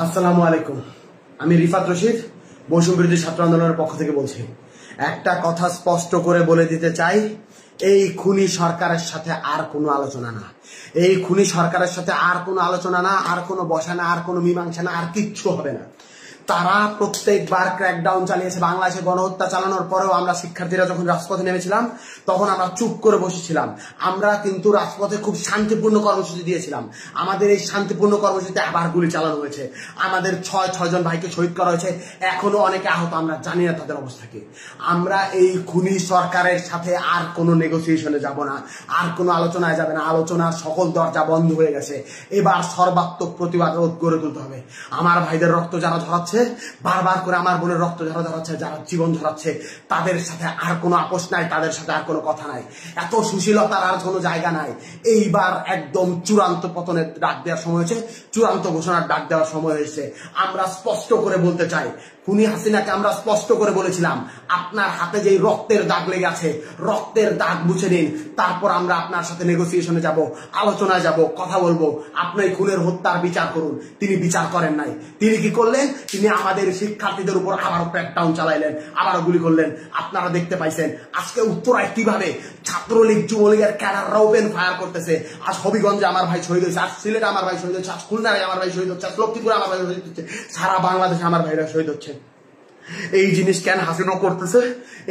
আসসালামু আলাইকুম। আমি রিফাত রশিদ বৈষম্য বিরোধী ছাত্র আন্দোলনের পক্ষ থেকে বলছি। একটা কথা স্পষ্ট করে বলে দিতে চাই, এই খুনি সরকারের সাথে আর কোনো আলোচনা না, এই খুনি সরকারের সাথে আর কোনো আলোচনা না, আর কোনো বসা না, আর কোনো মীমাংসা না, আর কিচ্ছু হবে না। তারা প্রত্যেকবার ক্র্যাকডাউন চালিয়েছে। বাংলাদেশে গণহত্যা চালানোর পরেও আমরা শিক্ষার্থীরা যখন রাজপথে নেমেছিলাম তখন আমরা চুপ করে বসেছিলাম। আমরা কিন্তু রাজপথে খুব শান্তিপূর্ণ কর্মসূচি দিয়েছিলাম। আমাদের এই শান্তিপূর্ণ কর্মসূচিতে আবার গুলি চালানো হয়েছে। আমাদের ছয় জন ভাইকে শহীদ করা হয়েছে, এখনো অনেকে আহত। আমরা জানি না তাদের অবস্থা কি। আমরা এই খুনি সরকারের সাথে আর কোনো নেগোসিয়েশনে যাব না, আর কোনো আলোচনায় যাবে না। আলোচনার সকল দরজা বন্ধ হয়ে গেছে। এবার সর্বাত্মক প্রতিবাদ গড়ে তুলতে হবে। আমার ভাইদের রক্ত যারা ঝরাচ্ছে, বারবার করে আমার বোনের রক্ত যারা ঝরাচ্ছে, যারা জীবন ঝরাচ্ছে, তাদের সাথে আর কোনো আপোষ নাই, তাদের সাথে আর কোনো কথা নাই। এত সুশীলতার আর কোনো জায়গা নাই। এইবার একদম চূড়ান্ত পতনের ডাক দেওয়ার সময় হয়েছে, চূড়ান্ত ঘোষণার ডাক দেওয়ার সময় হয়েছে। আমরা স্পষ্ট করে বলতে চাই, খুনি হাসিনাকে আমরা স্পষ্ট করে বলেছিলাম, আপনার হাতে যেই রক্তের দাগ লেগে আছে, রক্তের দাগ মুছে নিন, তারপর আমরা আপনার সাথে নেগোসিয়েশনে যাব, আলোচনায় যাব, কথা বলবো। আপনি খুনের হত্যার বিচার করুন। তিনি বিচার করেন নাই। তিনি কি করলেন? তিনি আমাদের শিক্ষার্থীদের উপর আবারও ক্র্যাকডাউন চালাইলেন, আবারও গুলি করলেন। আপনারা দেখতে পাইছেন আজকে উত্তরায় কিভাবে ছাত্রলীগ যুবলীগের ক্যাডাররা ওপেন ফায়ার করতেছে। আজ হবিগঞ্জে আমার ভাই শহীদ হয়েছে, আজ সিলেটে আমার ভাই শহীদ হচ্ছে, আজ খুলনায় আমার ভাই শহীদ হচ্ছে, আজ লক্ষ্মীপুরে আমার ভাই শহীদ হচ্ছে, সারা বাংলাদেশে আমার ভাইরা শহীদ হচ্ছে। এই জিনিস কেন হাসিনা করতেছে?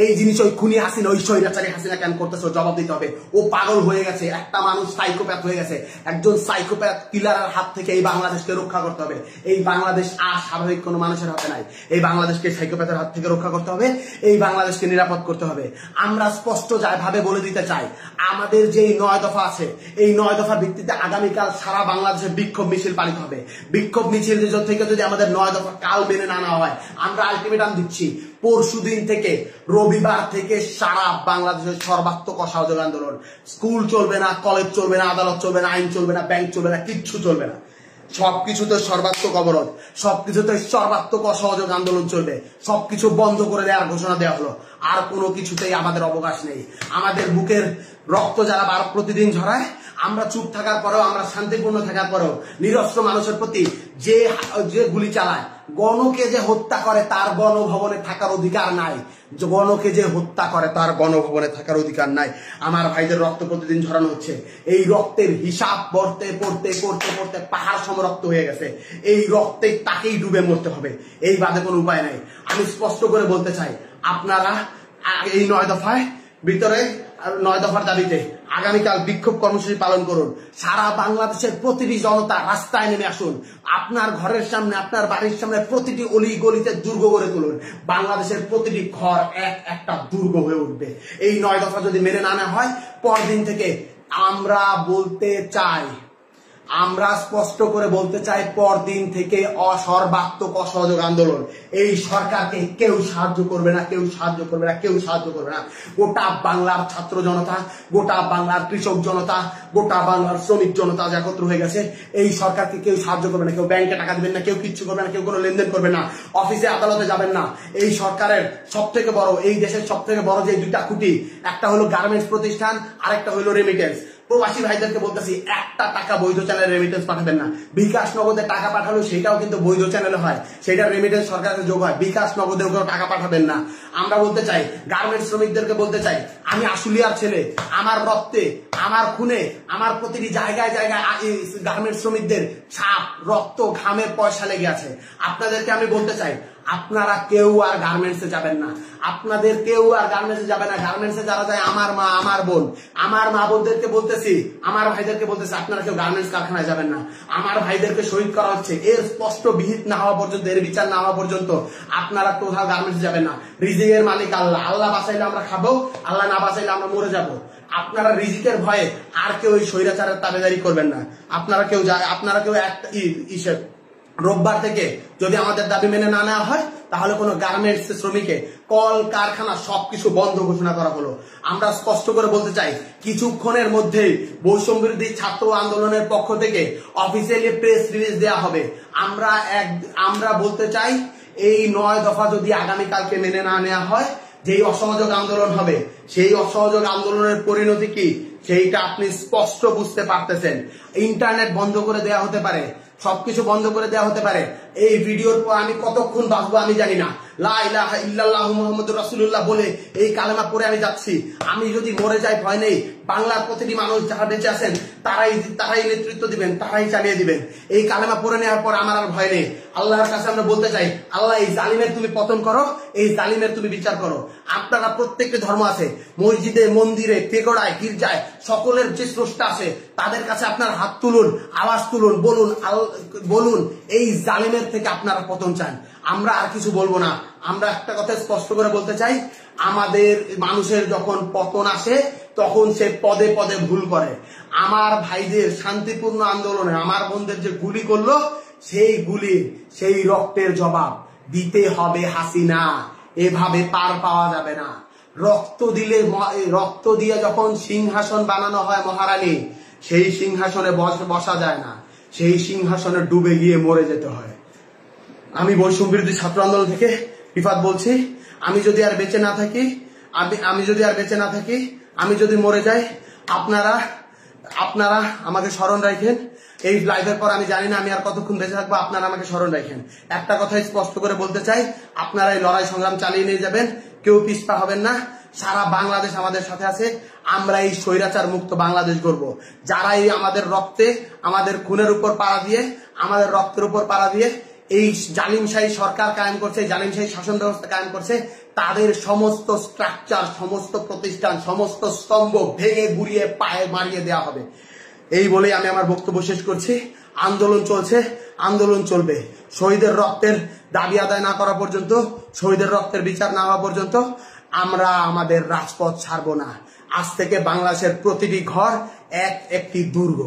এই জিনিস ওই খুনি হাসিনা, ওই স্বৈরাচারী হাসিনা কেন করতেছে? জবাব দিতে হবে। ও পাগল হয়ে গেছে, একটা মানুষ সাইকোপ্যাথ হয়ে গেছে। একজন সাইকোপ্যাথ কিলারের হাত থেকে এই বাংলাদেশকে রক্ষা করতে হবে। এই বাংলাদেশ আর স্বাভাবিক কোনো মানুষের হাতে নাই। এই বাংলাদেশকে সাইকোপ্যাথের হাত থেকে রক্ষা করতে হবে। এই বাংলাদেশকে নিরাপদ করতে হবে। আমরা স্পষ্ট ভাবে বলে দিতে চাই, আমাদের যে 9 দফা আছে, এই 9 দফার ভিত্তিতে আগামীকাল সারা বাংলাদেশে বিক্ষোভ মিছিল পালিত হবে। বিক্ষোভ মিছিল থেকে যদি আমাদের 9 দফা কাল মেনে না নেওয়া হয়, আমরা আলটিমেটাম দিচ্ছি, পরশুদিন থেকে, রবিবার থেকে সারা বাংলাদেশের সর্বাত্মক অসহযোগ আন্দোলন। স্কুল চলবে না, কলেজ চলবে না, আদালত চলবে না, আইন চলবে না, ব্যাংক চলবে না, কিচ্ছু চলবে না। সবকিছুতে সর্বাত্মক অবরোধ, সবকিছুতে সর্বাত্মক অসহযোগ আন্দোলন চলবে। সবকিছু বন্ধ করে দেওয়ার ঘোষণা দেওয়া হলো। আর কোনো কিছুতেই আমাদের অবকাশ নেই। আমাদের বুকের রক্ত যারা প্রতিদিন ঝরায়, আমরা চুপ থাকার পরেও, আমরা শান্তিপূর্ণ থাকার পরেও নিরস্ত্র মানুষের প্রতি যে গুলি চালায়, গণকে যে হত্যা করে তার গণভবনে থাকার অধিকার নাই। গণকে যে হত্যা করে তার গণভবনে থাকার অধিকার নাই। আমার ভাইদের রক্ত প্রতিদিন ঝরানো হচ্ছে। এই রক্তের হিসাব পড়তে পড়তে পড়তে পড়তে পাহাড় সম রক্ত হয়ে গেছে। এই রক্তে তাকেই ডুবে মরতে হবে। এই বাদে কোনো উপায় নাই। আমি স্পষ্ট করে বলতে চাই, আপনারা এই 9 দফায় ভিতরে 9 দফার দাবিতে আগামীকাল বিক্ষোভ কর্মসূচি পালন করুন। সারা বাংলাদেশের প্রতিটি জনতা রাস্তায় নেমে আসুন। আপনার ঘরের সামনে, আপনার বাড়ির সামনে প্রতিটি অলি গলিতে দুর্গ গড়ে তুলুন। বাংলাদেশের প্রতিটি ঘর একটা দুর্গ হয়ে উঠবে। এই 9 দফা যদি মেনে না নেওয়া হয়, পরদিন থেকে আমরা বলতে চাই, আমরা স্পষ্ট করে বলতে চাই, পরদিন থেকে সর্বাত্মক অসহযোগ আন্দোলন। এই সরকারকে কেউ সাহায্য করবে না, কেউ সাহায্য করবে না, কেউ সাহায্য করবে না। গোটা বাংলার ছাত্র জনতা, গোটা বাংলার কৃষক জনতা, গোটা বাংলার শ্রমিক জনতা একত্র হয়ে গেছে। এই সরকারকে কেউ সাহায্য করবে না। কেউ ব্যাংকে টাকা দিবেন না, কেউ কিচ্ছু করবে না, কেউ কোনো লেনদেন করবে না, অফিসে আদালতে যাবেন না। এই সরকারের সব থেকে বড়, এই দেশের সব থেকে বড় যে 2টা খুঁটি, একটা হলো গার্মেন্টস প্রতিষ্ঠান, আরেকটা হলো রেমিটেন্স। প্রবাসী ভাইদেরকে বলতেছি, একটা টাকা বৈধ চ্যানেলে রেমিটেন্স পাঠাবেন না। বিকাশ নগদে টাকা পাঠালো, সেটাও কিন্তু বৈধ চ্যানেলে হয়, সেটা রেমিটেন্স সরকারের যোগ হয়। বিকাশ নগদের উপর টাকা পাঠাবেন না। আমরা বলতে চাই, গার্মেন্টস শ্রমিকদেরকে বলতে চাই, আমি আশুলিয়ার ছেলে, আমার রক্তে, আমার খুনে, আমার প্রতিটি জায়গায় জায়গায় গার্মেন্টস শ্রমিকদের ছাপ, রক্ত, ঘামের পয়সা লেগে আছে। আপনাদেরকে আমি বলতে চাই, আপনারা কেউ আর গার্মেন্টসে যাবেন না। আপনাদের কেউ আর গার্মেন্টসে যাবে না। গার্মেন্টসে যারা যায়, আমার মা, আমার বোন, আমার মা বোনদেরকে বলতেছি, আমার ভাইদেরকে বলতেছি, আপনারা কেউ গার্মেন্টস কারখানায় যাবেন না। আমার ভাইদেরকে শহীদ করা হচ্ছে, এর স্পষ্ট বিহিত না হওয়া পর্যন্ত, এর বিচার না হওয়া পর্যন্ত আপনারা কোথাও গার্মেন্টসে যাবেন না। রিজিকের মালিক আল্লাহ। আল্লাহ বাঁচাইলে আমরা খাবো, আল্লাহ না বাঁচাইলে আমরা মরে যাবো। আপনারা রিজিকের ভয়ে আর কেউ ওই স্বৈরাচারের তাবেদারি করবেন না। আপনারা কেউ একটা রোববার থেকে যদি আমাদের দাবি মেনে না নেওয়া হয়, তাহলে কোনো গার্মেন্টস শ্রমিকে কল কারখানা সবকিছু বন্ধ ঘোষণা করা হলো। আমরা স্পষ্ট করে বলতে চাই, কিছুক্ষণের মধ্যেই বৈষম্য বিরোধী ছাত্র আন্দোলনের পক্ষ থেকে অফিসিয়ালি প্রেস রিলিজ দেওয়া হবে। আমরা বলতে চাই, এই 9 দফা যদি আগামীকালকে মেনে না নেওয়া হয়, যেই অসহযোগ আন্দোলন হবে, সেই অসহযোগ আন্দোলনের পরিণতি কি সেইটা আপনি স্পষ্ট বুঝতে পারতেছেন। ইন্টারনেট বন্ধ করে দেওয়া হতে পারে, সবকিছু বন্ধ করে দেওয়া হতে পারে। এই ভিডিওর পর আমি কতক্ষণ বাঁচবো আমি জানি না। লা ইলাহা ইল্লাল্লাহু মুহাম্মাদুর রাসূলুল্লাহ বলে এই কালেমা পড়ে আমি যাচ্ছি। আমি যদি মরে যাই ভয় নেই, বাংলার প্রতিটি মানুষ যারা বেঁচে আছেন তারাই নেতৃত্ব দিবেন, তারাই চালিয়ে দিবেন। এই কালেমা পড়ে নেওয়ার পর আমার আর ভয় নেই। আল্লাহর কাছে আমরা বলতে চাই, আল্লাহ এই জালিমের তুমি পতন করো, এই জালিমের তুমি বিচার করো। আপনারা প্রত্যেকটি ধর্ম আছে, মসজিদে, মন্দিরে, পেগোড়ায়, গির্জায়, সকলের যে স্রষ্টা আছে তাদের কাছে আপনার হাত তুলুন, আওয়াজ তুলুন, বলুন এই জালিমের থেকে আপনারা পতন চান। আমরা আর কিছু বলবো না। আমরা একটা কথা স্পষ্ট করে বলতে চাই, আমাদের মানুষের যখন পতন আসে তখন সে পদে পদে ভুল করে। আমার ভাইদের শান্তিপূর্ণ আন্দোলনে আমার বোনদের যে গুলি করলো, সেই গুলির সেই রক্তের জবাব দিতে হবে হাসিনা। এভাবে পার পাওয়া যাবে না। রক্ত দিয়ে যখন সিংহাসন বানানো হয় মহারানী, সেই সিংহাসনে বসা যায় না, সেই সিংহাসনে ডুবে গিয়ে মরে যেতে হয়। আমি বৈষম্য বিরোধী ছাত্র আন্দোলন থেকে রিফাত বলছি, আমি যদি আর বেঁচে না থাকি, আমি যদি মরে যাই, আপনারা আমাকে স্মরণ রাখেন। এই লাইভের পর আমি জানি না আমি আর কতক্ষণ বেঁচে থাকবো, আপনারা আমাকে স্মরণ রাখেন। একটা কথাই স্পষ্ট করে বলতে চাই, আপনারা এই লড়াই সংগ্রাম চালিয়ে নিয়ে যাবেন, কেউ পিছপা হবেন না। সারা বাংলাদেশ আমাদের সাথে আছে। আমরা এই স্বৈরাচার মুক্ত বাংলাদেশ গড়ব। যারা এই আমাদের রক্তে, আমাদের খুনের উপর পাড়া দিয়ে, আমাদের রক্তের উপর পাড়া দিয়ে এই জালিমশাহী সরকার কায়েম করছে, জালিমশাহী শাসন ব্যবস্থা কায়েম করছে, তাদের সমস্ত স্ট্রাকচার, সমস্ত প্রতিষ্ঠান, সমস্ত স্তম্ভ ভেঙে গুড়িয়ে পায়ে মারিয়ে দেওয়া হবে। এই বলেই আমি আমার বক্তব্য শেষ করছি। আন্দোলন চলছে, আন্দোলন চলবে। শহীদের রক্তের দাবি আদায় না করা পর্যন্ত, শহীদের রক্তের বিচার না হওয়া পর্যন্ত আমরা আমাদের রাজপথ ছাড়বো না। আজ থেকে বাংলাদেশের প্রতিটি ঘর একটি দুর্গ।